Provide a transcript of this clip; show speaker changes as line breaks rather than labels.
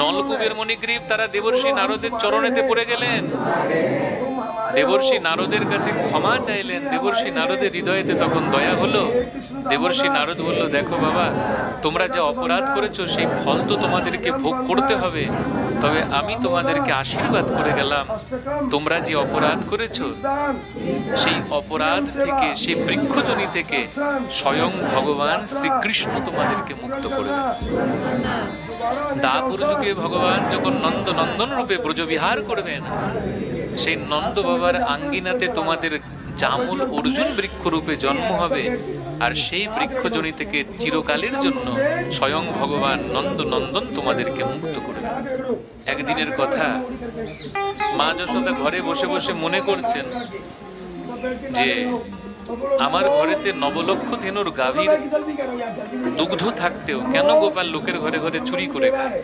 নলকূপের মণিগ্রীব তারা দেবর্ষি নারদের চরণেতে পড়ে গেলেন, দেবর্ষি নারদের কাছে ক্ষমা চাইলেন। দেবর্ষি নারদের হৃদয়েতে তখন দয়া হলো। দেবর্ষি নারদ বলল, দেখো বাবা, তোমরা যে অপরাধ করেছো সেই ফল তো তোমাদেরকে ভোগ করতে হবে, তবে আমি তোমাদেরকে আশীর্বাদ করে গেলাম, তোমরা যে অপরাধ করেছো সেই অপরাধ থেকে, সেই বৃক্ষজনি থেকে স্বয়ং ভগবান শ্রীকৃষ্ণ তোমাদেরকে মুক্ত করে দেন। দাপর যুগে ভগবান যখন নন্দ নন্দন রূপে ব্রজবিহার করবেন, সেই নন্দ বাবার আঙ্গিনাতে তোমাদের জামুল অর্জুন বৃক্ষরূপে জন্ম হবে, আর সেই বৃক্ষজনি থেকে চিরকালের জন্য স্বয়ং ভগবান নন্দ নন্দন তোমাদেরকে মুক্ত করবে। একদিনের কথা, মা যশোদা ঘরে বসে বসে মনে করছেন যে আমার ঘরেতে নবলক্ষ ধেনুর গাভীর দুগ্ধ থাকতেও কেন গোপাল লোকের ঘরে ঘরে চুরি করে খায়।